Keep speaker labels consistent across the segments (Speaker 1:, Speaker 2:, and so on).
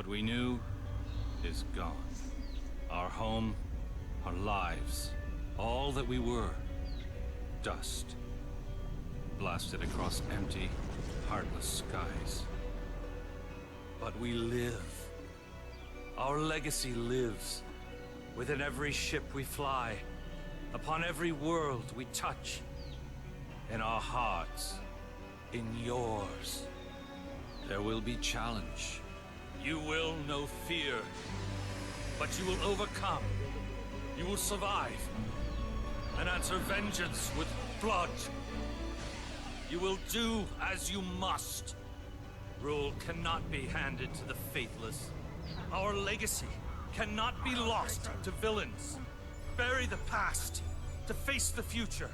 Speaker 1: What we knew is gone. Our home, our lives, all that we were, dust. Blasted across empty, heartless skies. But we live. Our legacy lives. Within every ship we fly, upon every world we touch. In our hearts, in yours. There will be challenge. You will know fear. But you will overcome. You will survive. And answer vengeance with blood. You will do as you must. Rule cannot be handed to the faithless. Our legacy cannot be lost to villains. Bury the past to face the future.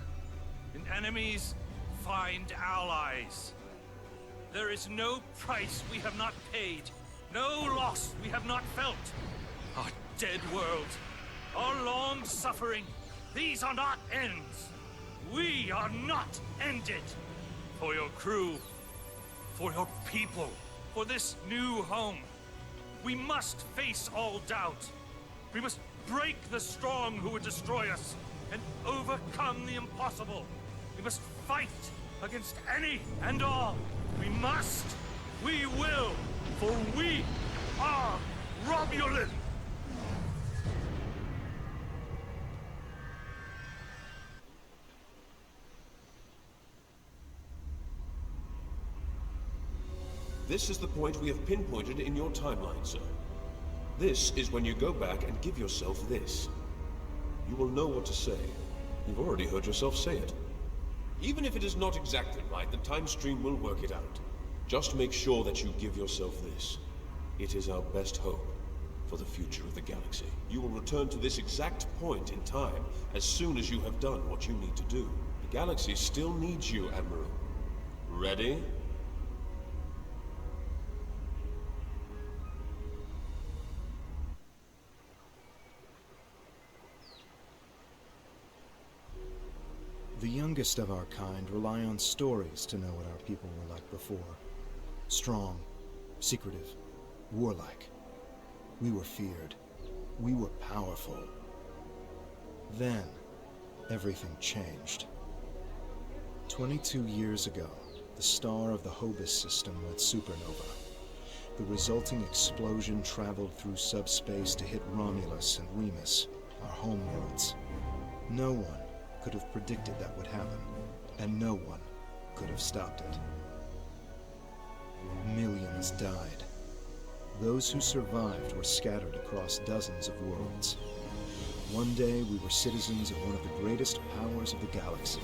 Speaker 1: In enemies, find allies. There is no price we have not paid. No loss we have not felt. Our dead world, our long suffering, these are not ends. We are not ended. For your crew, for your people, for this new home, we must face all doubt. We must break the strong who would destroy us and overcome the impossible. We must fight against any and all. We must, we will, for we are Romulan!
Speaker 2: This is the point we have pinpointed in your timeline, sir. This is when you go back and give yourself this. You will know what to say. You've already heard yourself say it. Even if it is not exactly right, the time stream will work it out. Just make sure that you give yourself this. It is our best hope for the future of the galaxy. You will return to this exact point in time as soon as you have done what you need to do. The galaxy still needs you, Admiral. Ready?
Speaker 3: The youngest of our kind rely on stories to know what our people were like before. Strong, secretive, warlike. We were feared. We were powerful. Then, everything changed. 22 years ago, the star of the Hobus system went supernova. The resulting explosion traveled through subspace to hit Romulus and Remus, our homeworlds. No one could have predicted that would happen, and no one could have stopped it. Millions died. Those who survived were scattered across dozens of worlds. One day we were citizens of one of the greatest powers of the galaxy,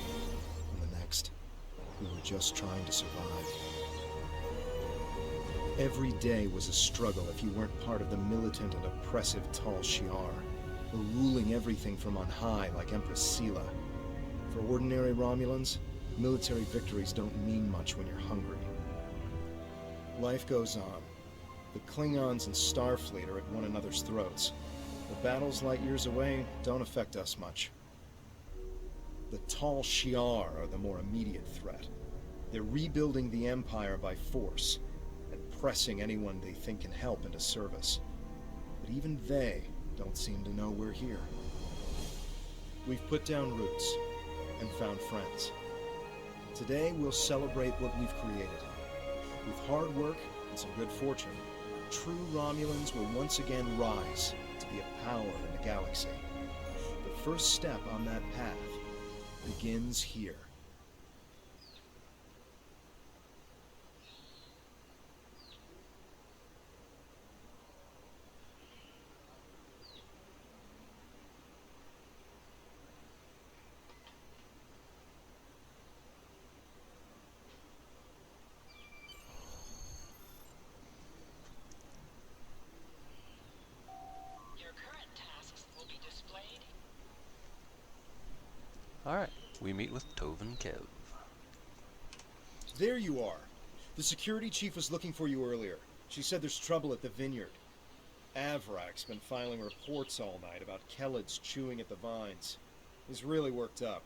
Speaker 3: and the next, we were just trying to survive. Every day was a struggle if you weren't part of the militant and oppressive Tal Shiar, or ruling everything from on high like Empress Sela. For ordinary Romulans, military victories don't mean much when you're hungry. Life goes on. The Klingons and Starfleet are at one another's throats. The battles light years away don't affect us much. The Tal Shiar are the more immediate threat. They're rebuilding the Empire by force, and pressing anyone they think can help into service. But even they don't seem to know we're here. We've put down roots and found friends. Today we'll celebrate what we've created. With hard work and some good fortune, true Romulans will once again rise to be a power in the galaxy. The first step on that path begins here.
Speaker 4: Alright, we meet with Tove and Kev.
Speaker 3: There you are. The security chief was looking for you earlier. She said there's trouble at the vineyard. Avrak's been filing reports all night about Kellids chewing at the vines. He's really worked up.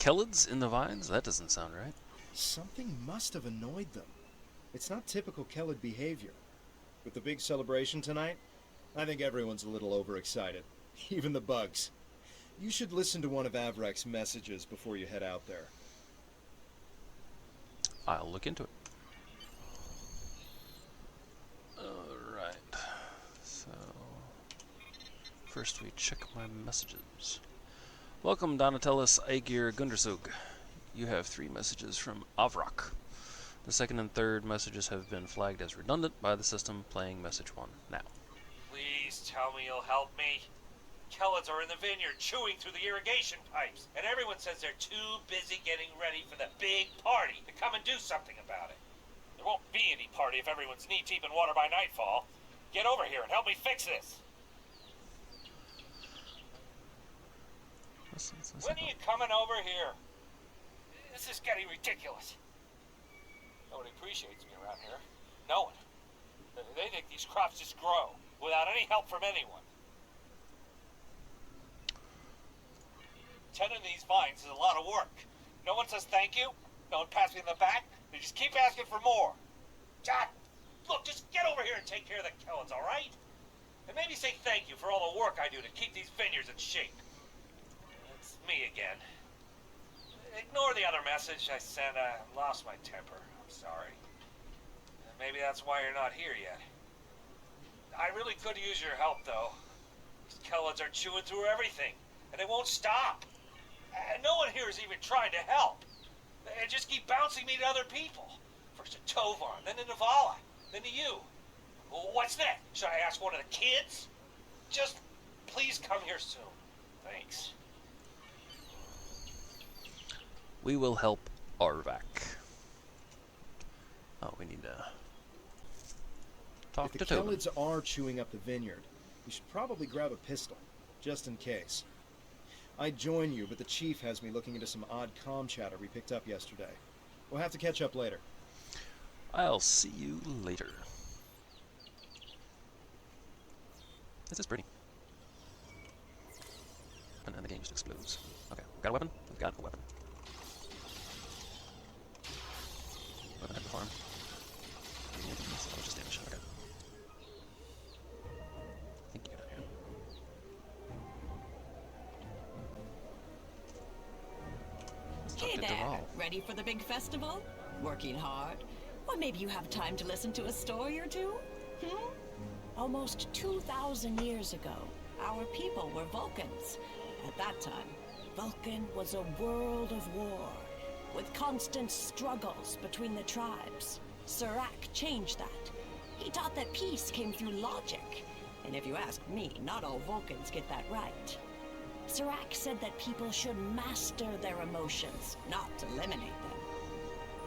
Speaker 4: Kellids in the vines? That doesn't sound right.
Speaker 3: Something must have annoyed them. It's not typical Kellid behavior. With the big celebration tonight, I think everyone's a little overexcited. Even the bugs. You should listen to one of Avrek's messages before you head out there.
Speaker 4: I'll look into it. Alright. So, first we check my messages. Welcome, Donatellis Aegir Gundersug. You have 3 messages from Avrak. The second and third messages have been flagged as redundant by the system. Playing message 1 now.
Speaker 5: Please tell me you'll help me. Kellids are in the vineyard chewing through the irrigation pipes, and everyone says they're too busy getting ready for the big party to come and do something about it. There won't be any party if everyone's knee-deep in water by nightfall. Get over here and help me fix this. When are you coming over here? This is getting ridiculous. Nobody appreciates me around here. No one. They think these crops just grow without any help from anyone. Tending these vines is a lot of work. No one says thank you. No one pats me in the back. They just keep asking for more. John, look, just get over here and take care of the Kellids, all right? And maybe say thank you for all the work I do to keep these vineyards in shape. It's me again. Ignore the other message I sent. I lost my temper. I'm sorry. Maybe that's why you're not here yet. I really could use your help, though. These Kellids are chewing through everything, and they won't stop. And no one here is even trying to help. They just keep bouncing me to other people. First to Tovar, then to Navala, then to you. Well, what's next? Should I ask one of the kids? Just please come here soon. Thanks.
Speaker 4: We will help Arvak. Oh, we need to talk
Speaker 3: If
Speaker 4: to
Speaker 3: the
Speaker 4: Tobin.
Speaker 3: Kellids are chewing up the vineyard, you should probably grab a pistol, just in case. I'd join you, but the chief has me looking into some odd comm chatter we picked up yesterday. We'll have to catch up later.
Speaker 4: I'll see you later. This is pretty. And then the game just explodes. Okay, got a weapon? We've got a weapon. Weapon at the farm. Oh, just damage. Okay. I think you get out here. Let's talk
Speaker 6: Hey
Speaker 4: to
Speaker 6: there,
Speaker 4: Dural.
Speaker 6: ready for the big festival? Working hard? Or maybe you have time to listen to a story or two? Almost 2,000 years ago, our people were Vulcans. At that time, Vulcan was a world of war, with constant struggles between the tribes. Serac changed that. He taught that peace came through logic. And if you ask me, not all Vulcans get that right. Serac said that people should master their emotions, not eliminate them.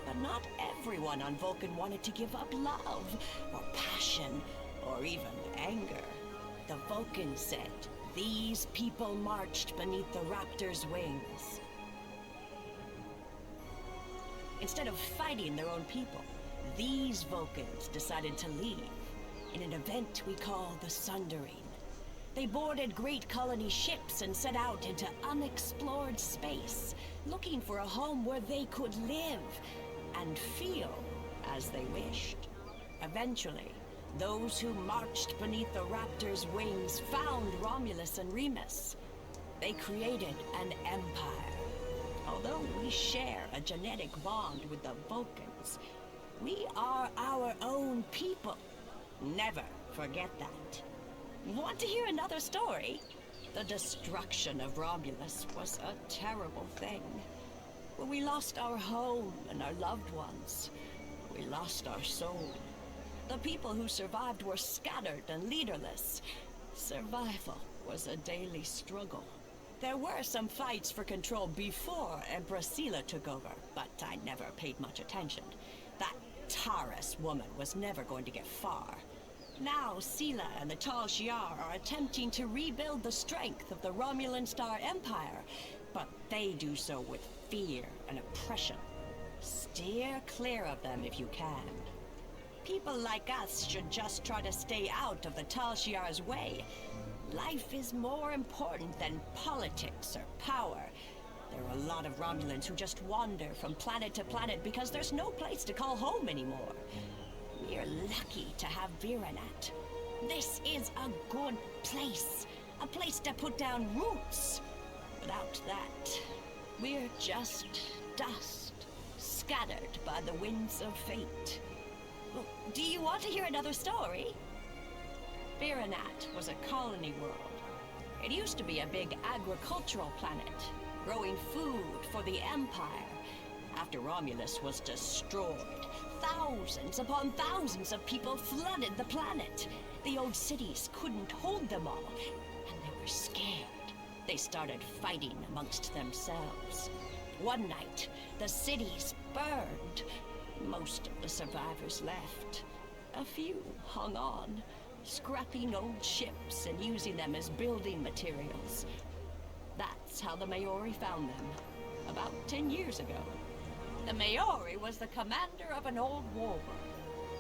Speaker 6: But not everyone on Vulcan wanted to give up love, or passion, or even anger. The Vulcans said these people marched beneath the raptor's wings. Instead of fighting their own people, these Vulcans decided to leave in an event we call the Sundering. They boarded great colony ships and set out into unexplored space, looking for a home where they could live and feel as they wished. Eventually, those who marched beneath the raptor's wings found Romulus and Remus. They created an empire. Although we share a genetic bond with the Vulcans, we are our own people. Never forget that. Want to hear another story? The destruction of Romulus was a terrible thing. When we lost our home and our loved ones, we lost our soul. The people who survived were scattered and leaderless. Survival was a daily struggle. There were some fights for control before Empress Sela took over, but I never paid much attention. That Taurus woman was never going to get far. Now Sela and the Tal Shiar are attempting to rebuild the strength of the Romulan Star Empire, but they do so with fear and oppression. Steer clear of them if you can. People like us should just try to stay out of the Tal Shiar's way. Life is more important than politics or power. There are a lot of Romulans who just wander from planet to planet because there's no place to call home anymore. We're lucky to have Viranat. This is a good place. A place to put down roots. Without that, we're just dust, scattered by the winds of fate. Well, do you want to hear another story? Viranat was a colony world. It used to be a big agricultural planet, growing food for the Empire. After Romulus was destroyed, thousands upon thousands of people flooded the planet. The old cities couldn't hold them all, and they were scared. They started fighting amongst themselves. One night, the cities burned. Most of the survivors left. A few hung on, scrapping old ships and using them as building materials. That's how the Maori found them, about 10 years ago. The Maori was the commander of an old warbird.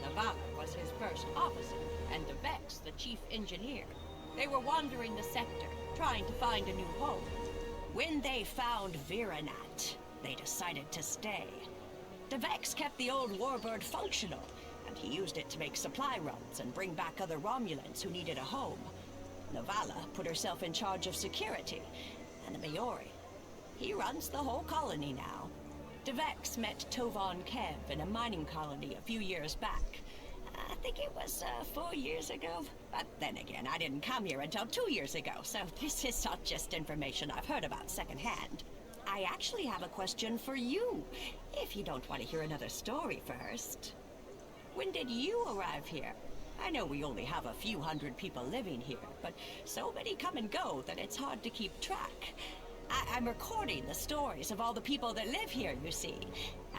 Speaker 6: Navala was his first officer, and Devex the chief engineer. They were wandering the sector, trying to find a new home. When they found Viranat, they decided to stay. Devex kept the old warbird functional, and he used it to make supply runs and bring back other Romulans who needed a home. Navala put herself in charge of security, and the Maori. He runs the whole colony now. Devex met Tovan Kev in a mining colony a few years back. I think it was 4 years ago. But then again, I didn't come here until 2 years ago, so this is not just information I've heard about secondhand. I actually have a question for you, if you don't want to hear another story first. When did you arrive here? I know we only have a few hundred people living here, but so many come and go that it's hard to keep track. I'm recording the stories of all the people that live here, you see.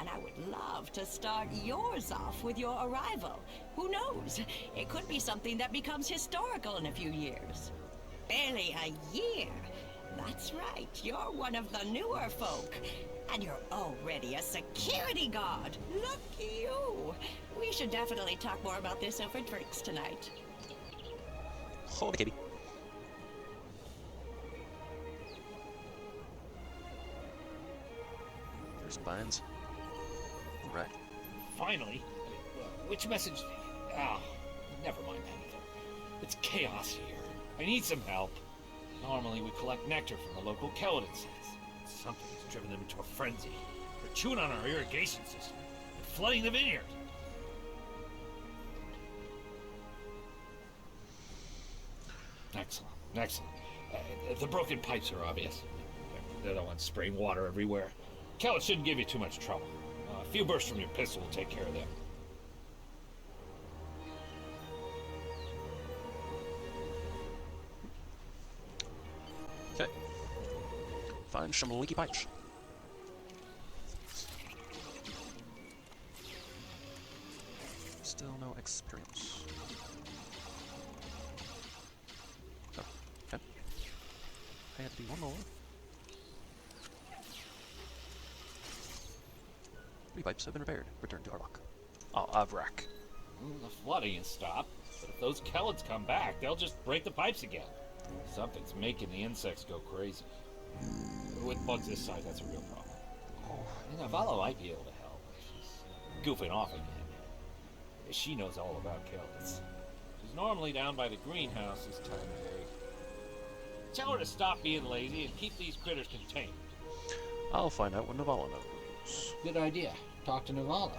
Speaker 6: And I would love to start yours off with your arrival. Who knows? It could be something that becomes historical in a few years. Barely a year. That's right, you're one of the newer folk. And you're already a security guard. Lucky you. We should definitely talk more about this over drinks tonight.
Speaker 4: Oh, kitty. There's some vines. Right.
Speaker 5: Finally. Which message? Ah, never mind that either. It's chaos here. I need some help. Normally we collect nectar from the local Keladin sites. Something has driven them into a frenzy. They're chewing on our irrigation system and flooding the vineyard. Excellent, excellent. The broken pipes are obvious. They're the ones spraying water everywhere. Kellet shouldn't give you too much trouble. A few bursts from your pistol will take care of them.
Speaker 4: Okay. Find some leaky pipes. Still no experience. Oh, okay. I had to do one more. 3 pipes have been repaired. Return to Arvak. Oh, Avrak.
Speaker 5: The flooding has stopped, but if those Kellets come back, they'll just break the pipes again. Something's making the insects go crazy. With bugs this size, that's a real problem. Oh, Navala might be able to help. She's goofing off again. She knows all about Kellets. She's normally down by the greenhouse this time of day. Tell her to stop being lazy and keep these critters contained.
Speaker 4: I'll find out what Navala knows.
Speaker 7: Good idea. Talk to Navala.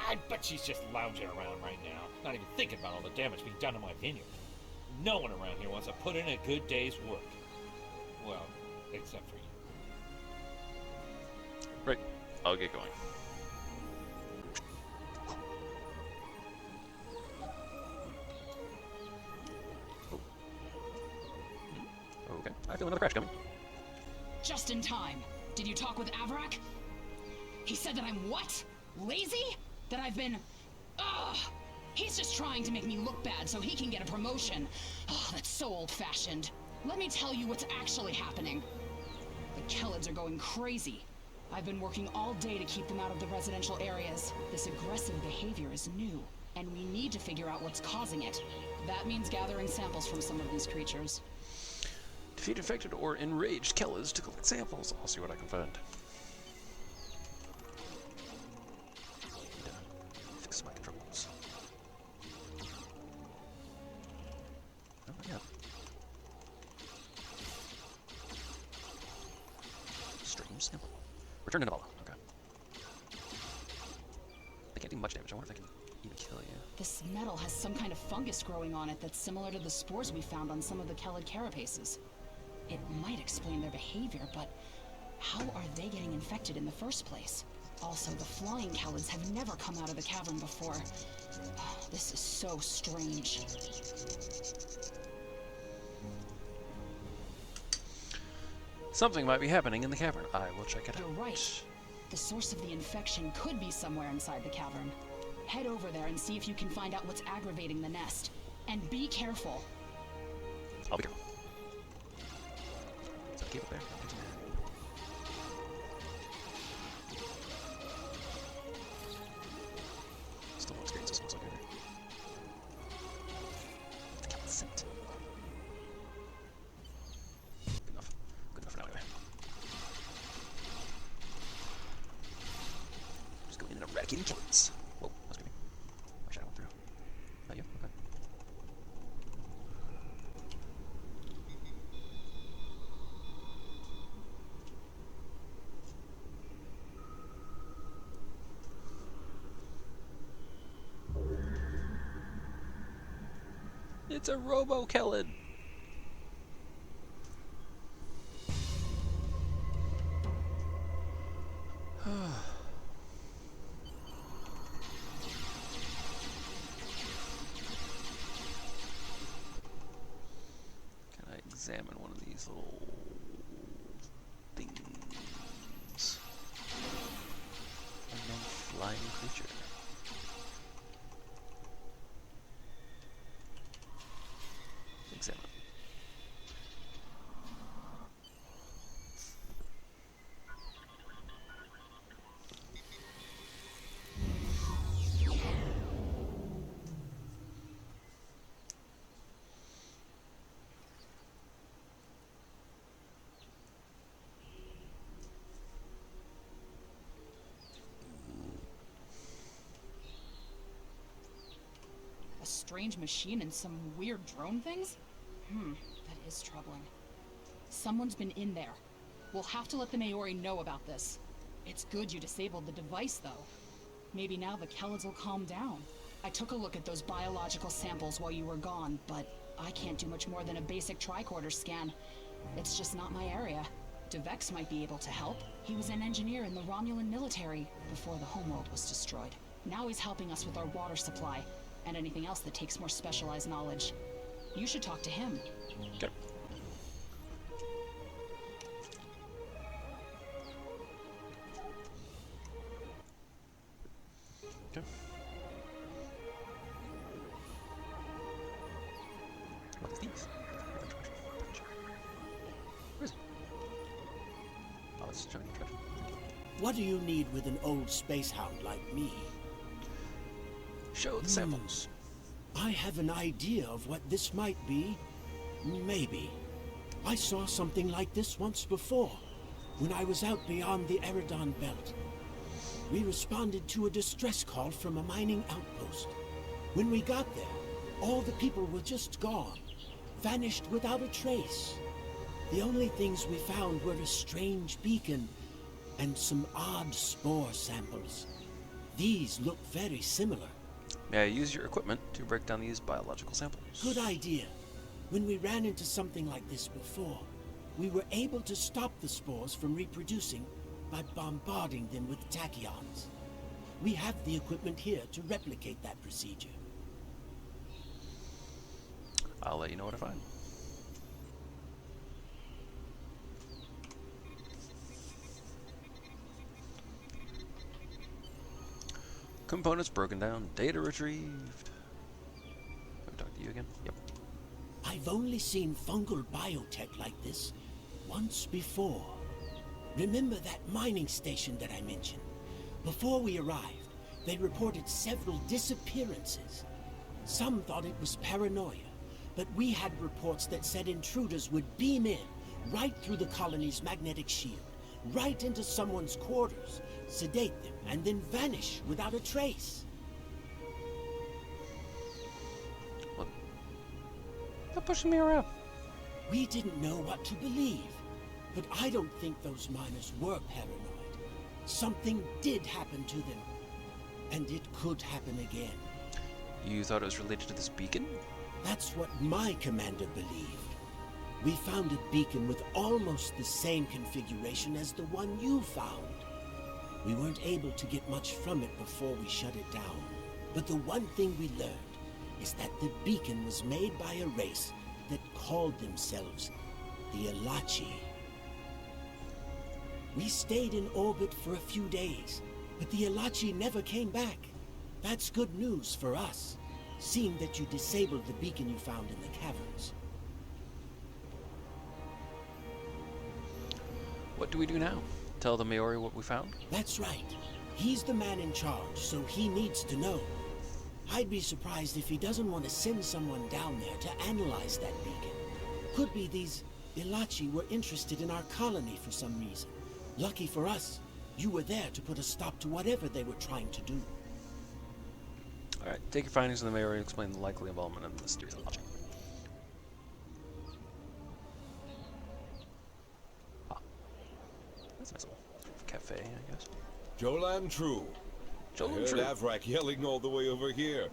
Speaker 5: I bet she's just lounging around right now, not even thinking about all the damage being done to my vineyard. No one around here wants to put in a good day's work. Well, except for you.
Speaker 4: Right. I'll get going. Oh. Okay. I feel another crash coming.
Speaker 8: Just in time. Did you talk with Avrak? He said that I'm what? Lazy? That I've been... Ugh! He's just trying to make me look bad so he can get a promotion. Oh, that's so old-fashioned. Let me tell you what's actually happening. The Kellets are going crazy. I've been working all day to keep them out of the residential areas. This aggressive behavior is new, and we need to figure out what's causing it. That means gathering samples from some of these creatures.
Speaker 4: Defeat infected or enraged Kellas to collect samples. I'll see what I can find. Need to fix my controls. Oh, yeah. Strange sample. Return to Navala. Okay. They can't do much damage. I wonder if they can even kill you.
Speaker 8: This metal has some kind of fungus growing on it that's similar to the spores we found on some of the Kellid carapaces. It might explain their behavior, but how are they getting infected in the first place? Also, the flying Kellids have never come out of the cavern before. This is so strange.
Speaker 4: Something might be happening in the cavern. I will check it out.
Speaker 8: You're right. The source of the infection could be somewhere inside the cavern. Head over there and see if you can find out what's aggravating the nest. And be careful.
Speaker 4: I'll be careful. Is that a cable there? Still no experience, this looks like either. The Kelid scent. Good enough. Good enough for now, anyway. Just go in and eradicating Kellids. Whoa, that's good. My shadow went through. Not you? Okay. It's a Robo-Kellid! Can I examine one of these little things? Unknown flying creature. Examine.
Speaker 8: A strange machine and some weird drone things? That is troubling. Someone's been in there. We'll have to let the Maori know about this. It's good you disabled the device, though. Maybe now the Kellids will calm down. I took a look at those biological samples while you were gone, but I can't do much more than a basic tricorder scan. It's just not my area. Devex might be able to help. He was an engineer in the Romulan military before the homeworld was destroyed. Now he's helping us with our water supply, and anything else that takes more specialized knowledge. You should talk to him.
Speaker 4: Okay. Okay. What is these? Where is it? Oh, it's showing the treasure.
Speaker 9: What do you need with an old space hound like me?
Speaker 4: Show the samples.
Speaker 9: I have an idea of what this might be. Maybe. I saw something like this once before, when I was out beyond the Eridon Belt. We responded to a distress call from a mining outpost. When we got there, all the people were just gone, vanished without a trace. The only things we found were a strange beacon and some odd spore samples. These look very similar.
Speaker 4: May I use your equipment to break down these biological samples?
Speaker 9: Good idea. When we ran into something like this before, we were able to stop the spores from reproducing by bombarding them with tachyons. We have the equipment here to replicate that procedure.
Speaker 4: I'll let you know what I find. Components broken down, data retrieved. Can we talk to you again? Yep.
Speaker 9: I've only seen fungal biotech like this once before. Remember that mining station that I mentioned? Before we arrived, they reported several disappearances. Some thought it was paranoia, But we had reports that said intruders would beam in, right through the colony's magnetic shield, right into someone's quarters, sedate them, and then vanish without a trace.
Speaker 4: What? They're pushing me around.
Speaker 9: We didn't know what to believe, but I don't think those miners were paranoid. Something did happen to them, and it could happen again.
Speaker 4: You thought it was related to this beacon?
Speaker 9: That's what my commander believed. We found a beacon with almost the same configuration as the one you found. We weren't able to get much from it before we shut it down. But the one thing we learned is that the beacon was made by a race that called themselves the Elachi. We stayed in orbit for a few days, but the Elachi never came back. That's good news for us, seeing that you disabled the beacon you found in the caverns.
Speaker 4: What do we do now? Tell the Maori what we found?
Speaker 9: That's right. He's the man in charge, so he needs to know. I'd be surprised if he doesn't want to send someone down there to analyze that beacon. Could be these Elachi were interested in our colony for some reason. Lucky for us, you were there to put a stop to whatever they were trying to do.
Speaker 4: Alright, take your findings to the Maori and explain the likely involvement in the mysterious Elachi. Ah. That's a nice little cafe, I guess.
Speaker 10: Jolan True.
Speaker 4: Jolan
Speaker 10: I heard
Speaker 4: True.
Speaker 10: Avrak yelling all the way over here.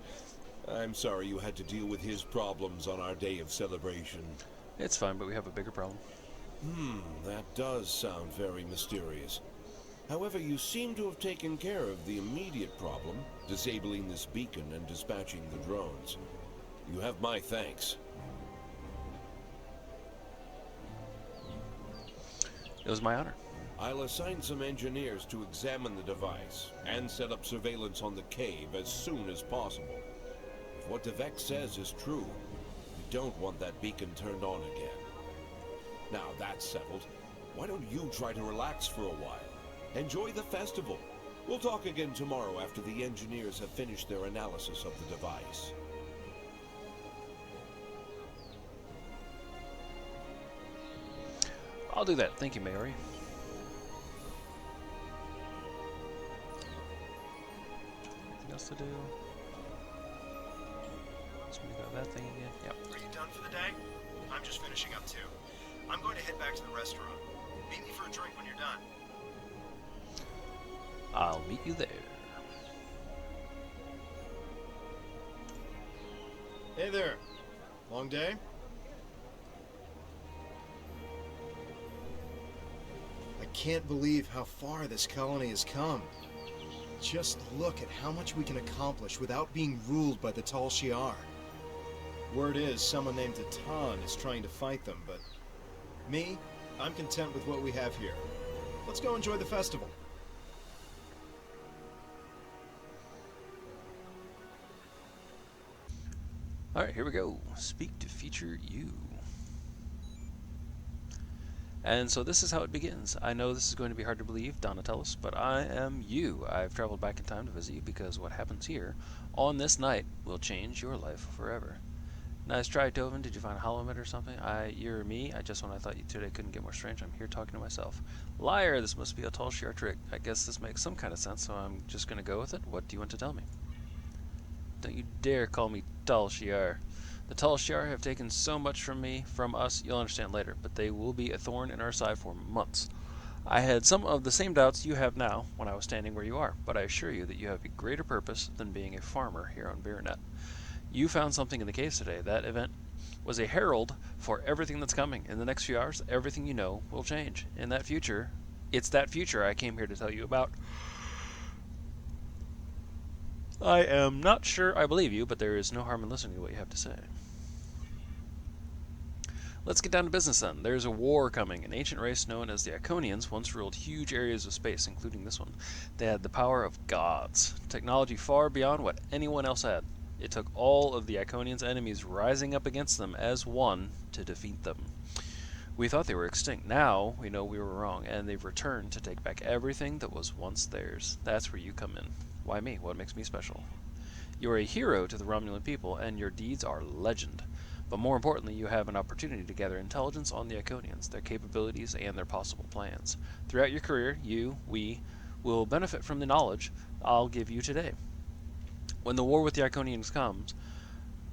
Speaker 10: I'm sorry you had to deal with his problems on our day of celebration.
Speaker 4: It's fine, but we have a bigger problem.
Speaker 10: That does sound very mysterious. However, you seem to have taken care of the immediate problem, disabling this beacon and dispatching the drones. You have my thanks.
Speaker 4: It was my honor.
Speaker 10: I'll assign some engineers to examine the device and set up surveillance on the cave as soon as possible. If what Devek says is true, we don't want that beacon turned on again. Now that's settled, why don't you try to relax for a while? Enjoy the festival. We'll talk again tomorrow after the engineers have finished their analysis of the device.
Speaker 4: I'll do that. Thank you, Maori. Anything else to do? Just gonna go that thing again. Yep.
Speaker 3: Are you done for the day? I'm just finishing up too. I'm going to head back to the restaurant. Meet me for a drink when you're done.
Speaker 4: I'll meet you there.
Speaker 3: Hey there. Long day? I can't believe how far this colony has come. Just look at how much we can accomplish without being ruled by the Tal Shiar. Word is, someone named Atan is trying to fight them, but me, I'm content with what we have here. Let's go enjoy the festival.
Speaker 4: Alright, here we go. Speak to feature you. And so this is how it begins. I know this is going to be hard to believe, Donatellis, but I am you. I've traveled back in time to visit you because what happens here on this night will change your life forever. Nice try, Tovin. Did you find a HoloMed or something? You're me. Just when I thought you today couldn't get more strange, I'm here talking to myself. Liar, this must be a Tal Shiar trick. I guess this makes some kind of sense, so I'm just going to go with it. What do you want to tell me? Don't you dare call me Tal Shiar. The Tal Shiar have taken so much from us, you'll understand later, but they will be a thorn in our side for months. I had some of the same doubts you have now when I was standing where you are, but I assure you that you have a greater purpose than being a farmer here on Virinet. You found something in the caves today. That event was a herald for everything that's coming. In the next few hours, everything you know will change. In that future, it's that future I came here to tell you about. I am not sure I believe you, but there is no harm in listening to what you have to say. Let's get down to business then. There's a war coming. An ancient race known as the Iconians once ruled huge areas of space, including this one. They had the power of gods, technology far beyond what anyone else had. It took all of the Iconians' enemies rising up against them as one to defeat them. We thought they were extinct. Now we know we were wrong, and they've returned to take back everything that was once theirs. That's where you come in. Why me? What makes me special? You're a hero to the Romulan people, and your deeds are legend. But more importantly, you have an opportunity to gather intelligence on the Iconians, their capabilities, and their possible plans. Throughout your career, we will benefit from the knowledge I'll give you today. When the war with the Iconians comes,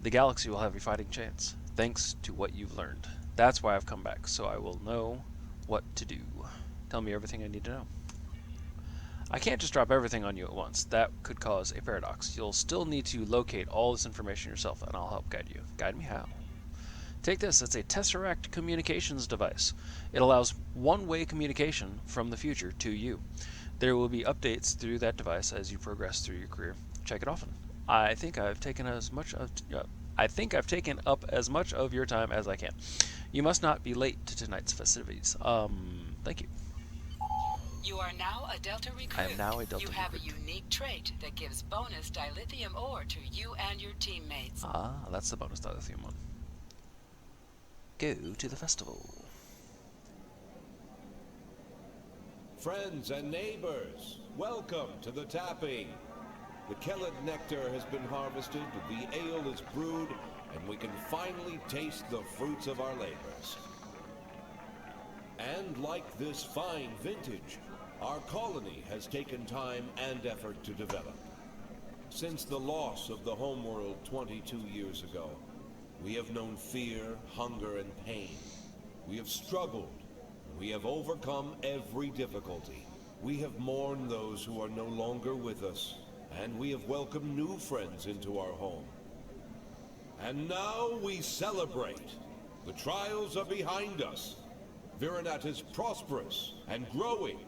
Speaker 4: the galaxy will have a fighting chance, thanks to what you've learned. That's why I've come back, so I will know what to do. Tell me everything I need to know. I can't just drop everything on you at once. That could cause a paradox. You'll still need to locate all this information yourself, and I'll help guide you. Guide me how? Take this. It's a Tesseract communications device. It allows one-way communication from the future to you. There will be updates through that device as you progress through your career. Check it often. I think I've taken up as much of your time as I can. You must not be late to tonight's festivities. Thank you.
Speaker 11: You are now a Delta recruit.
Speaker 4: I am now a Delta
Speaker 11: recruit. You have
Speaker 4: recruit.
Speaker 11: a unique trait that gives bonus dilithium ore to you and your teammates.
Speaker 4: Ah, that's the bonus dilithium one. Go to the festival.
Speaker 10: Friends and neighbors, welcome to the tapping. The Kellid nectar has been harvested, the ale is brewed, and we can finally taste the fruits of our labors. And like this fine vintage, our colony has taken time and effort to develop. Since the loss of the homeworld 22 years ago, we have known fear, hunger, and pain. We have struggled. We have overcome every difficulty. We have mourned those who are no longer with us, and we have welcomed new friends into our home. And now we celebrate. The trials are behind us. Virinat is prosperous and growing.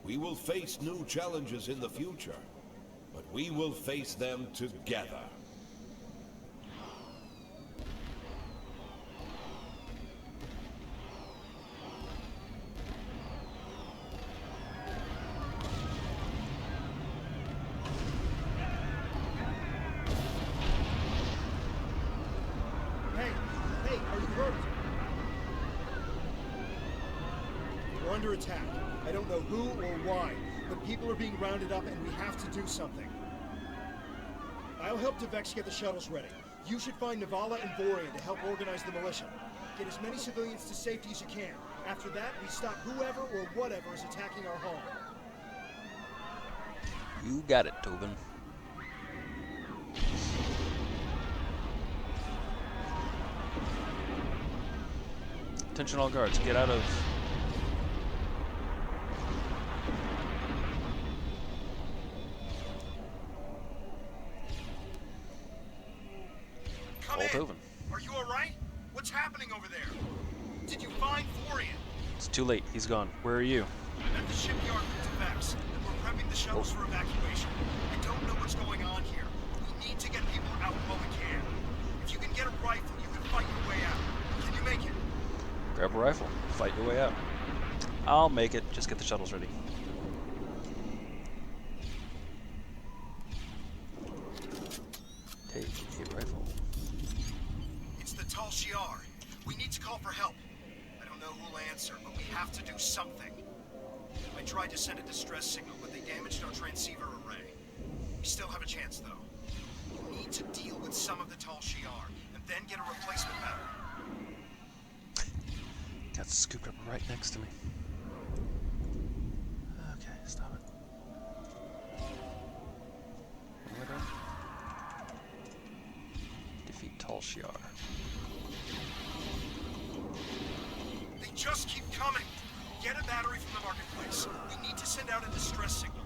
Speaker 10: We will face new challenges in the future, but we will face them together.
Speaker 3: Hey, are you hurt? We're under attack. I don't know who or why, but people are being rounded up and we have to do something. I'll help Devex get the shuttles ready. You should find Navala and Vorian to help organize the militia. Get as many civilians to safety as you can. After that, we stop whoever or whatever is attacking our home.
Speaker 4: You got it, Tobin. Attention all guards, get out of...
Speaker 3: Come
Speaker 4: Old
Speaker 3: in.
Speaker 4: Tobin.
Speaker 3: Are you alright? What's happening over there? Did you find Vorian?
Speaker 4: It's too late, he's gone. Where are you?
Speaker 3: I'm at the shipyard with Devex, and we're prepping the shuttles for evacuation. I don't know what's going on here. We need to get people out while we can. If you can get a rifle, you can fight your way out. Can you make it?
Speaker 4: Grab a rifle, fight your way out. I'll make it, just get the shuttles ready. Take a rifle.
Speaker 3: It's the Tal Shiar. We need to call for help. I don't know who'll answer, but we have to do something. I tried to send a distress signal, but they damaged our transceiver array. We still have a chance, though. We need to deal with some of the Tal Shiar, and then get a replacement battle.
Speaker 4: Got scooped up right next to me. Okay, stop it. What am I doing? Defeat Tal Shiar.
Speaker 3: They just keep coming. Get a battery from the marketplace. We need to send out a distress signal.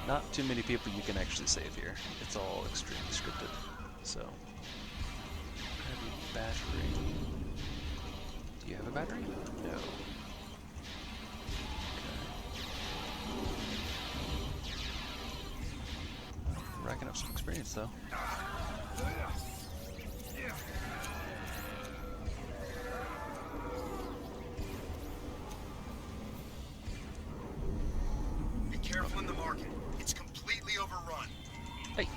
Speaker 4: Not too many people you can actually save here. It's all extremely scripted. So, grab a battery. Do you have a battery? No. Okay. Racking up some experience though.
Speaker 3: Be careful in the market. It's completely overrun.
Speaker 4: Hey!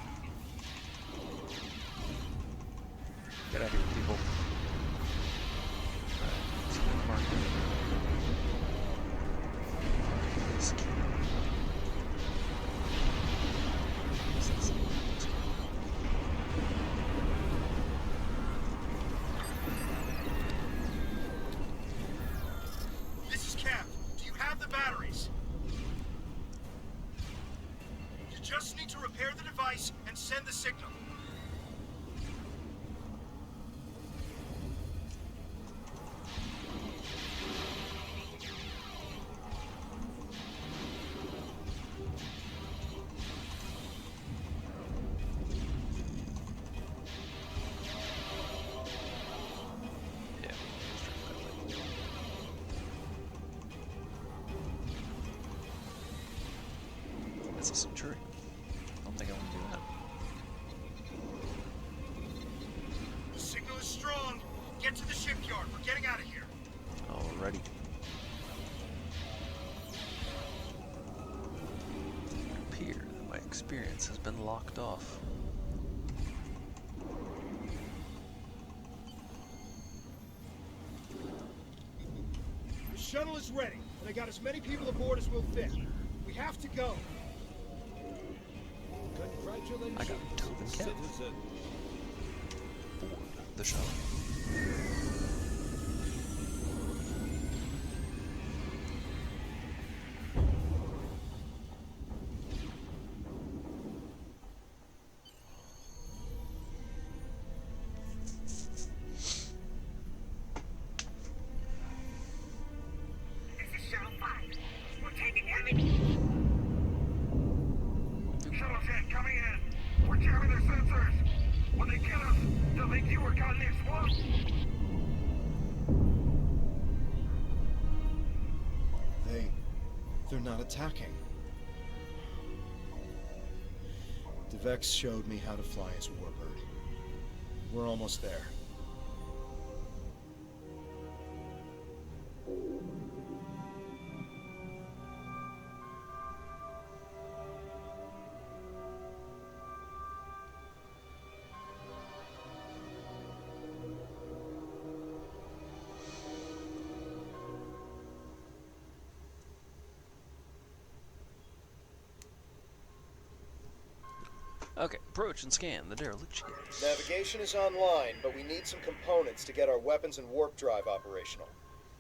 Speaker 4: Get out of here, people. Alright, let's go to the market. This key. What's this?
Speaker 3: Repair the device and send the signal.
Speaker 4: It's a Centurion. I don't think I want to do that.
Speaker 3: The signal is strong. Get to the shipyard. We're getting out of here.
Speaker 4: Alrighty. It would appear that my experience has been locked off.
Speaker 3: The shuttle is ready, and I got as many people aboard as will fit. We have to go.
Speaker 10: Congratulations,
Speaker 4: I got Tobin Cap
Speaker 10: citizen.
Speaker 4: board the shuttle.
Speaker 12: This is Shuttle 5. We're taking enemy. Shuttle jet coming in. We're jamming their sensors. When they kill us, they'll think you were goddamn swamp.
Speaker 3: They're not attacking. DeVex showed me how to fly his warbird. We're almost there.
Speaker 4: Okay, approach and scan the derelict ships.
Speaker 3: Navigation is online, but we need some components to get our weapons and warp drive operational.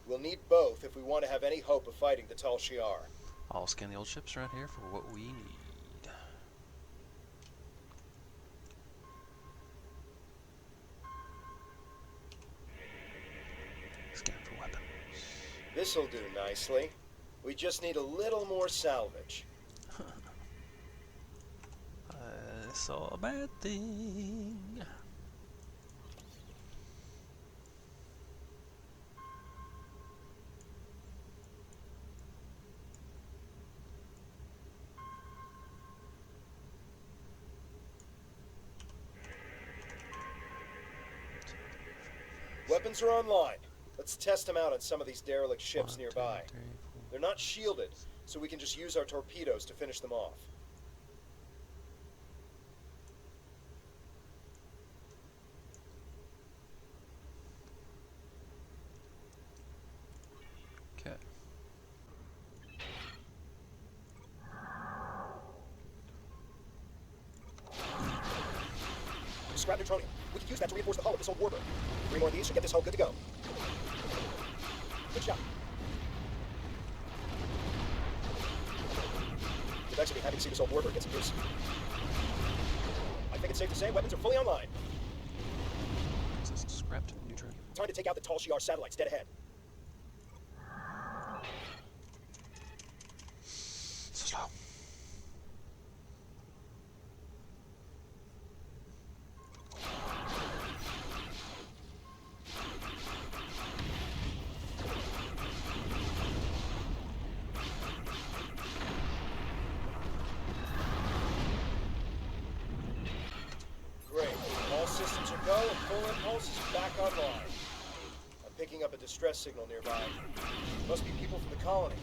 Speaker 3: We'll need both if we want to have any hope of fighting the Tal Shiar.
Speaker 4: I'll scan the old ships around here for what we need. Scan for weapons.
Speaker 3: This'll do nicely. We just need a little more salvage.
Speaker 4: I saw a bad thing.
Speaker 3: Weapons are online. Let's test them out on some of these derelict ships
Speaker 4: 1, 2,
Speaker 3: nearby.
Speaker 4: 3, 4.
Speaker 3: They're not shielded, so we can just use our torpedoes to finish them off.
Speaker 4: Okay.
Speaker 3: Scrap neutronium. We could use that to reinforce the hull of this old warbird. 3 more of these should get this hull good to go. Good shot. DeVex will be happy to see this old warbird get some use. I think it's safe to say weapons are fully online.
Speaker 4: Access scrapped neutronium.
Speaker 3: Time to take out the Tal Shiar satellites dead ahead.
Speaker 4: So slow.
Speaker 3: Great. All systems are go and full impulse is back online. I'm picking up a distress signal nearby. Must be people from the colony.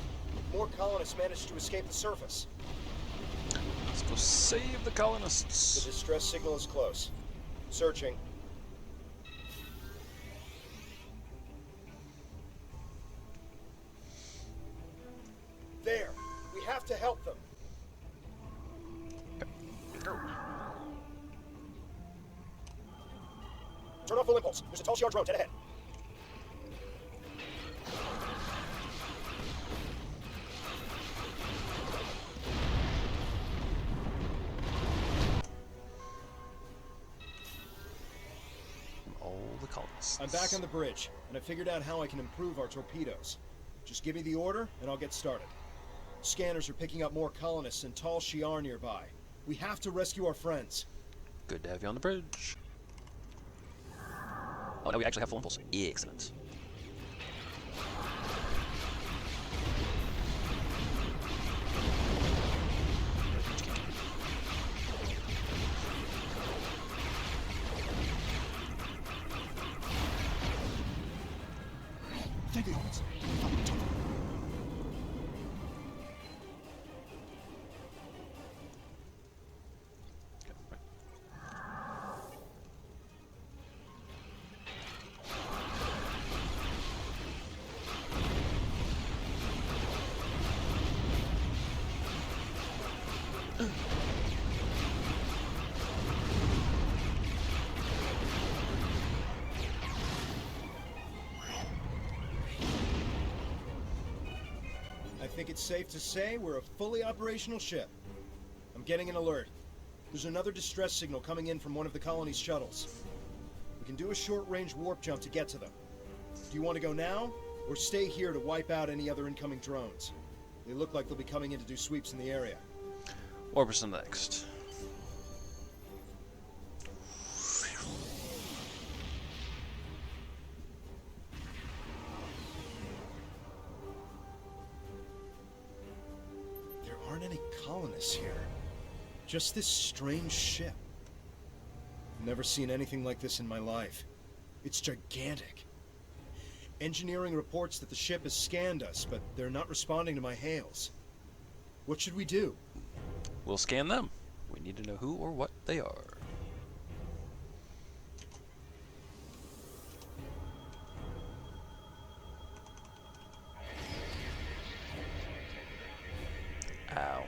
Speaker 3: More colonists managed to escape the surface.
Speaker 4: Let's go save the
Speaker 3: The
Speaker 4: colonists.
Speaker 3: distress signal is close. Searching. There! We have to help them! Turn off full impulse. There's a Tal Shiar drone dead ahead.
Speaker 4: tests.
Speaker 3: I'm back on the bridge, and I figured out how I can improve our torpedoes. Just give me the order, and I'll get started. Scanners are picking up more colonists in Tal Shiar nearby. We have to rescue our friends.
Speaker 4: Good to have you on the bridge. Oh, now we actually have full impulse. Excellent.
Speaker 3: Thank you. I think it's safe to say we're a fully operational ship. I'm getting an alert. There's another distress signal coming in from one of the colony's shuttles. We can do a short-range warp jump to get to them. Do you want to go now, or stay here to wipe out any other incoming drones? They look like they'll be coming in to do sweeps in the area.
Speaker 4: Orbison next.
Speaker 3: There aren't any colonists here. Just this strange ship. I've never seen anything like this in my life. It's gigantic. Engineering reports that the ship has scanned us, but they're not responding to my hails. What should we do?
Speaker 4: We'll scan them. We need to know who or what they are. Ow.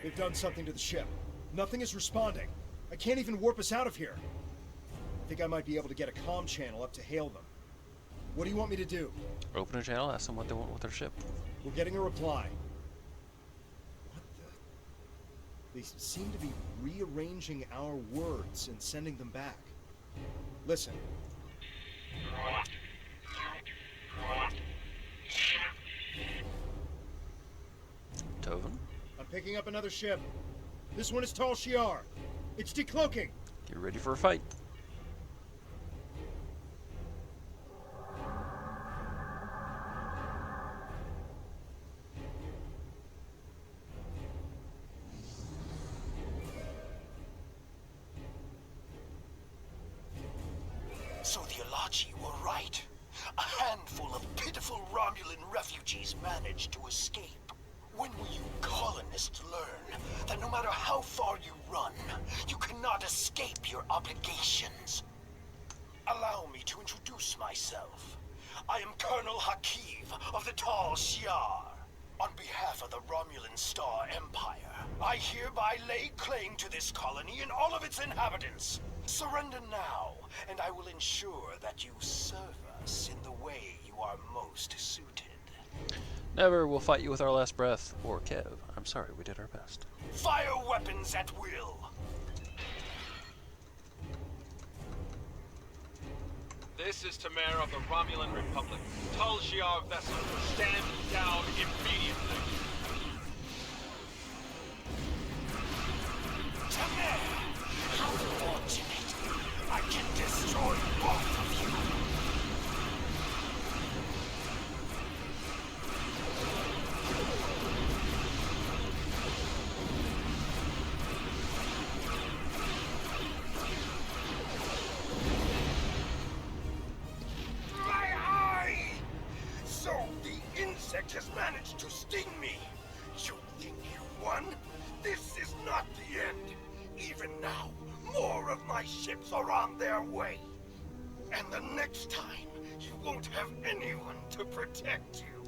Speaker 3: They've done something to the ship. Nothing is responding. I can't even warp us out of here. I think I might be able to get a comm channel up to hail them. What do you want me to do?
Speaker 4: Open a channel, ask them what they want with their ship.
Speaker 3: We're getting a reply. What the? They seem to be rearranging our words and sending them back. Listen.
Speaker 4: Tovan?
Speaker 3: I'm picking up another ship. This one is Tal Shiar. It's decloaking.
Speaker 4: Get ready for a fight.
Speaker 13: So the Alachi were right. A handful of pitiful Romulan refugees managed to escape. When will you colonists learn that no matter how far you run, you cannot escape your obligations? Allow me to introduce myself. I am Colonel Hakiv of the Tal Shiar. On behalf of the Romulan Star Empire, I hereby lay claim to this colony and all of its inhabitants. Surrender now, and I will ensure that you serve us in the way you are most suited.
Speaker 4: Never. We'll fight you with our last breath. Or Kev. I'm sorry, we did our best.
Speaker 13: Fire weapons at will!
Speaker 14: This is Tamer of the Romulan Republic. Tal Shiar vessel, stand down immediately.
Speaker 13: Tamer! How fortunate! I can destroy both of you! Has managed to sting me. You think you won? This is not the end. Even now, more of my ships are on their way. And the next time, you won't have anyone to protect you.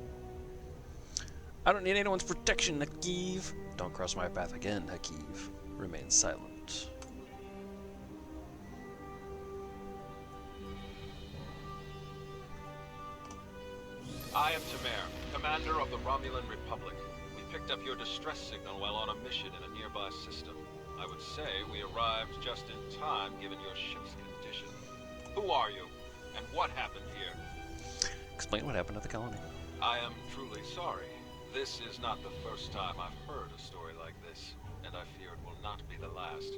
Speaker 4: I don't need anyone's protection, Hakiv. Don't cross my path again, Hakiv. Remain silent.
Speaker 14: I am Tamer, commander of the Romulan Republic. We picked up your distress signal while on a mission in a nearby system. I would say we arrived just in time given your ship's condition. Who are you? And what happened here?
Speaker 4: Explain what happened at the colony.
Speaker 14: I am truly sorry. This is not the first time I've heard a story like this, and I fear it will not be the last.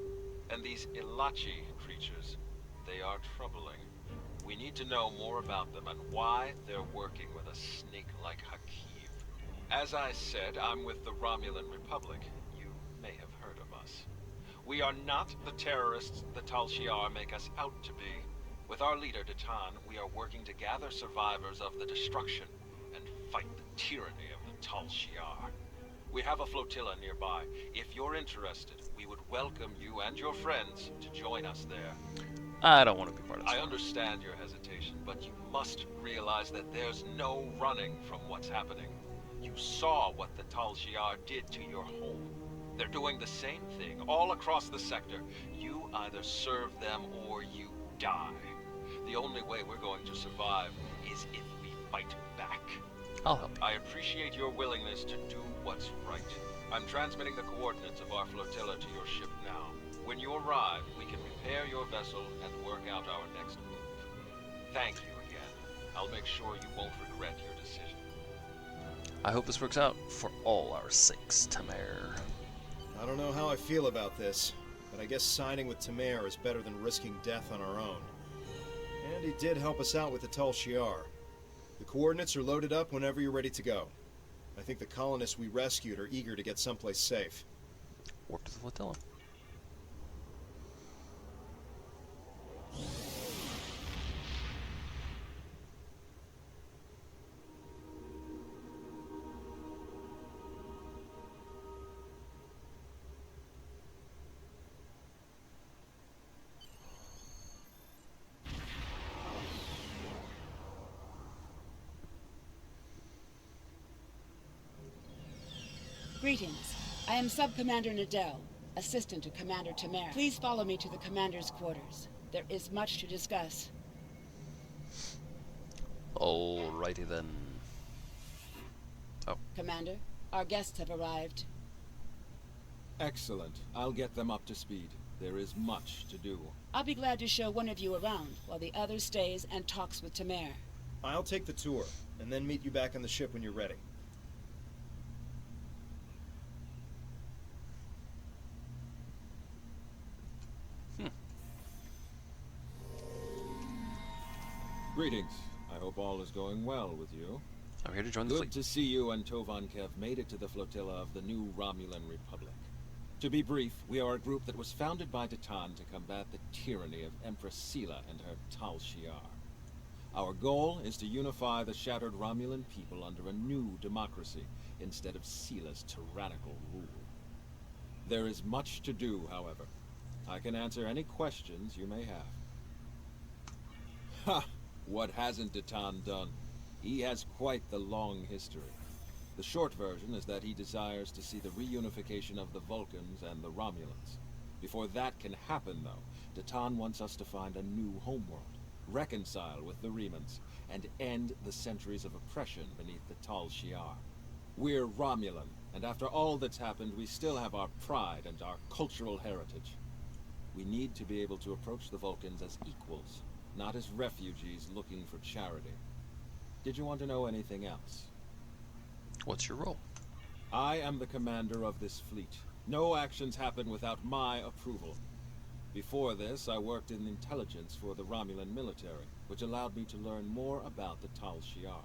Speaker 14: And these Ilachi creatures, they are troubling. We need to know more about them and why they're working with a snake like Hakiv. As I said, I'm with the Romulan Republic. You may have heard of us. We are not the terrorists the Tal Shiar make us out to be. With our leader, Datan, we are working to gather survivors of the destruction and fight the tyranny of the Tal Shiar. We have a flotilla nearby. If you're interested, we would welcome you and your friends to join us there.
Speaker 4: I don't want to be part of this.
Speaker 14: I understand your hesitation, but you must realize that there's no running from what's happening. You saw what the Tal Shiar did to your home. They're doing the same thing all across the sector. You either serve them or you die. The only way we're going to survive is if we fight back.
Speaker 4: I'll help you.
Speaker 14: I appreciate your willingness to do what's right. I'm transmitting the coordinates of our flotilla to your ship now. When you arrive, we can repair your vessel and work out our next move. Thank you again. I'll make sure you won't regret your decision.
Speaker 4: I hope this works out for all our sakes, Tamer.
Speaker 3: I don't know how I feel about this, but I guess signing with Tamer is better than risking death on our own. And he did help us out with the Tal Shiar. The coordinates are loaded up whenever you're ready to go. I think the colonists we rescued are eager to get someplace safe.
Speaker 4: Warp to the flotilla.
Speaker 15: Greetings. I am Sub-Commander Nadell, assistant to Commander Tamer. Please follow me to the Commander's quarters. There is much to discuss.
Speaker 4: Alrighty then. Oh.
Speaker 15: Commander, our guests have arrived.
Speaker 10: Excellent. I'll get them up to speed. There is much to do.
Speaker 15: I'll be glad to show one of you around while the other stays and talks with Tamer.
Speaker 3: I'll take the tour, and then meet you back on the ship when you're ready.
Speaker 10: Greetings. I hope all is going well with you.
Speaker 4: I'm here to join the fleet.
Speaker 10: Good to see you and Tovankev made it to the flotilla of the new Romulan Republic. To be brief, we are a group that was founded by Datan to combat the tyranny of Empress Sela and her Tal Shiar. Our goal is to unify the shattered Romulan people under a new democracy instead of Sela's tyrannical rule. There is much to do, however. I can answer any questions you may have. Ha! What hasn't Datan done? He has quite the long history. The short version is that he desires to see the reunification of the Vulcans and the Romulans. Before that can happen, though, Datan wants us to find a new homeworld, reconcile with the Remans, and end the centuries of oppression beneath the Tal Shiar. We're Romulan, and after all that's happened, we still have our pride and our cultural heritage. We need to be able to approach the Vulcans as equals, not as refugees looking for charity. Did you want to know anything else?
Speaker 4: What's your role?
Speaker 10: I am the commander of this fleet. No actions happen without my approval. Before this, I worked in intelligence for the Romulan military, which allowed me to learn more about the Tal Shiar.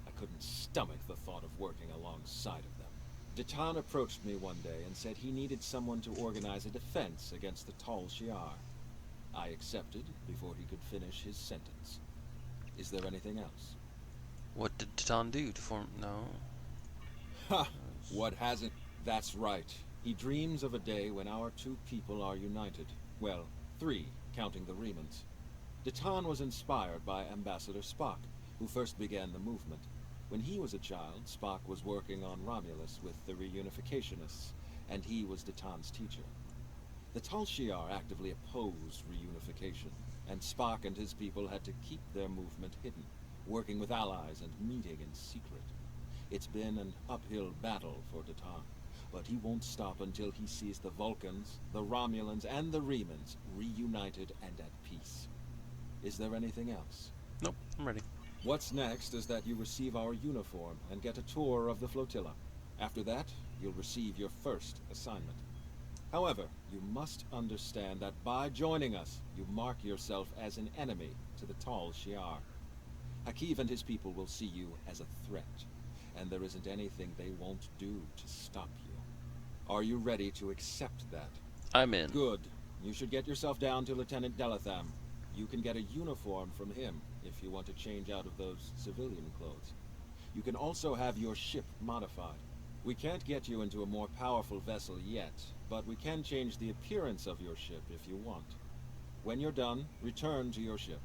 Speaker 10: I couldn't stomach the thought of working alongside of them. Datan approached me one day and said he needed someone to organize a defense against the Tal Shiar. I accepted before he could finish his sentence. Is there anything else?
Speaker 4: What did Datan do to form... No.
Speaker 10: Ha! What hasn't? That's right. He dreams of a day when our two people are united. Well, three, counting the Remans. Datan was inspired by Ambassador Spock, who first began the movement. When he was a child, Spock was working on Romulus with the reunificationists, and he was Datan's teacher. The Tal Shiar actively opposed reunification, and Spock and his people had to keep their movement hidden, working with allies and meeting in secret. It's been an uphill battle for Datan, but he won't stop until he sees the Vulcans, the Romulans, and the Remans reunited and at peace.
Speaker 16: Is there anything else?
Speaker 4: Nope, I'm ready.
Speaker 16: What's next is that you receive our uniform and get a tour of the flotilla. After that, you'll receive your first assignment. However, you must understand that by joining us, you mark yourself as an enemy to the Tal Shiar. Hakiv and his people will see you as a threat, and there isn't anything they won't do to stop you. Are you ready to accept that?
Speaker 4: I'm in.
Speaker 16: Good. You should get yourself down to Lieutenant Delatham. You can get a uniform from him if you want to change out of those civilian clothes. You can also have your ship modified. We can't get you into a more powerful vessel yet, but we can change the appearance of your ship if you want. When you're done, return to your ship.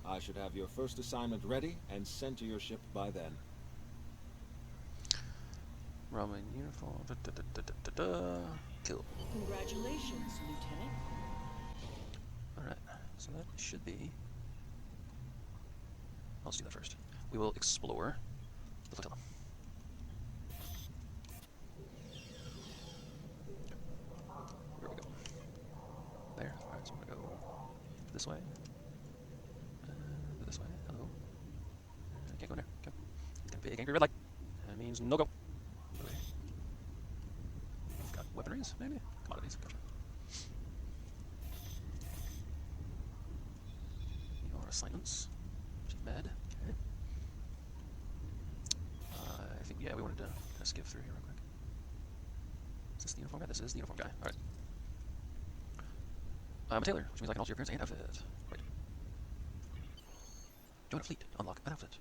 Speaker 16: I should have your first assignment ready and sent to your ship by then.
Speaker 4: Romulan uniform. Kill.
Speaker 6: Congratulations, Lieutenant.
Speaker 4: Alright, so that should be... Let's do that first. We will explore the flotilla. Where we go? There. Alright, so I'm gonna go this way. This way. Hello. I can't go in there. Okay. It's got a big angry red light. That means no go. Okay. Got weaponries, maybe? Commodities. Gotcha. Your assignments. Med. Okay. I think, yeah, we wanted to kind of skip through here real quick. Is this the uniform guy? This is the uniform guy. Alright. I'm a tailor, which means I can alter your appearance and outfit. Right. Join a fleet. Unlock an outfit.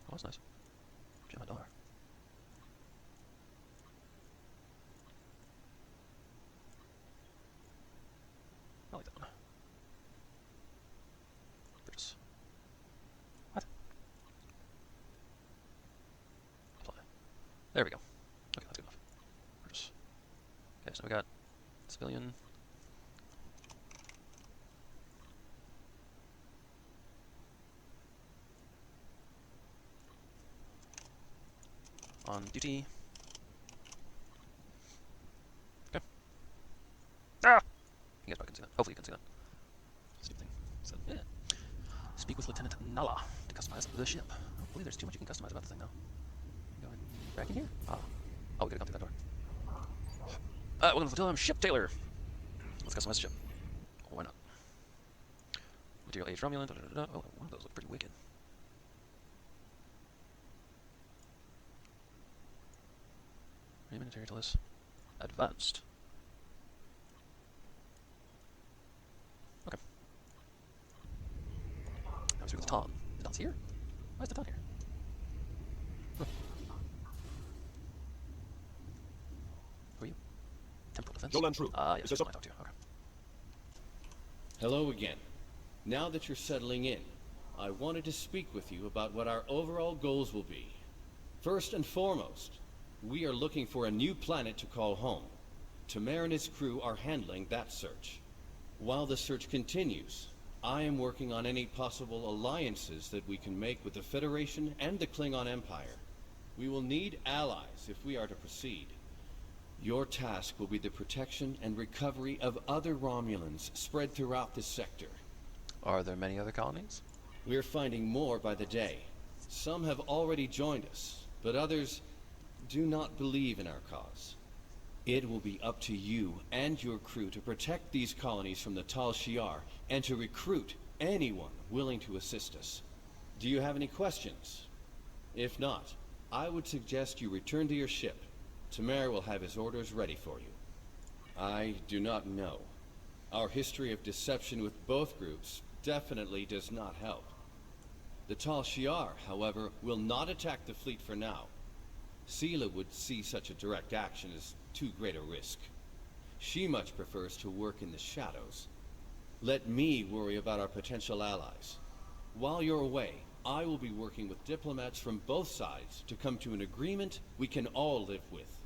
Speaker 4: Oh, that's nice. Gem $1. I like that one. Purchase. What? Apply. There we go. Okay, that's good enough. Purchase. Okay, so we got civilian. On duty. Okay. Ah! You guys probably can see that. Hopefully you can see that. Stupid thing. So, yeah. Speak with Lieutenant Nala to customize the ship. I don't believe there's too much you can customize about the thing now. Go in. Back in here? Ah. Oh, we gotta come through that door. Welcome to the Flotilla. I'm Ship Tailor. Let's customize the ship. Why not? Material age Romulan. Oh, one of those look pretty wicked. Military Talus. Advanced. Okay. Now we speak with Tom. The Tom's here? Why is the Tom here? Huh. Who are you? Temporal Defense? Ah, yes, that's what I talked to. Okay.
Speaker 17: Hello again. Now that you're settling in, I wanted to speak with you about what our overall goals will be. First and foremost, we are looking for a new planet to call home. Tamer and his crew are handling that search. While the search continues, I am working on any possible alliances that we can make with the Federation and the Klingon Empire. We will need allies if we are to proceed. Your task will be the protection and recovery of other Romulans spread throughout this sector.
Speaker 4: Are there many other colonies?
Speaker 17: We're finding more by the day. Some have already joined us, but others do not believe in our cause. It will be up to you and your crew to protect these colonies from the Tal Shiar and to recruit anyone willing to assist us. Do you have any questions? If not, I would suggest you return to your ship. Tamer will have his orders ready for you. I do not know. Our history of deception with both groups definitely does not help. The Tal Shiar, however, will not attack the fleet for now. Sela would see such a direct action as too great a risk. She much prefers to work in the shadows. Let me worry about our potential allies. While you're away, I will be working with diplomats from both sides to come to an agreement we can all live with.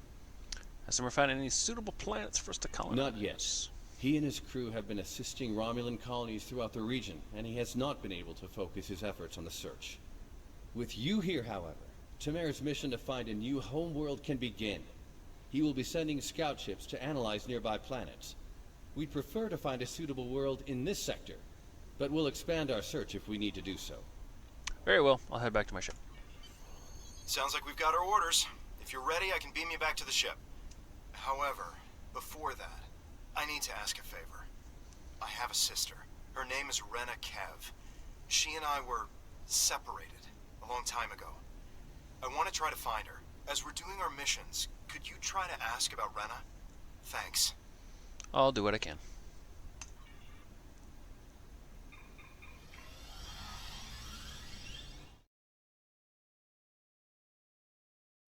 Speaker 4: Has Tamer found any suitable planets for us to colonize?
Speaker 17: Not yet. He and his crew have been assisting Romulan colonies throughout the region, and he has not been able to focus his efforts on the search. With you here, however, Tamer's mission to find a new homeworld can begin. He will be sending scout ships to analyze nearby planets. We'd prefer to find a suitable world in this sector, but we'll expand our search if we need to do so.
Speaker 4: Very well. I'll head back to my ship.
Speaker 3: Sounds like we've got our orders. If you're ready, I can beam you back to the ship. However, before that, I need to ask a favor. I have a sister. Her name is Rena Kev. She and I were separated a long time ago. I want to try to find her. As we're doing our missions, could you try to ask about Rena? Thanks.
Speaker 4: I'll do what I can.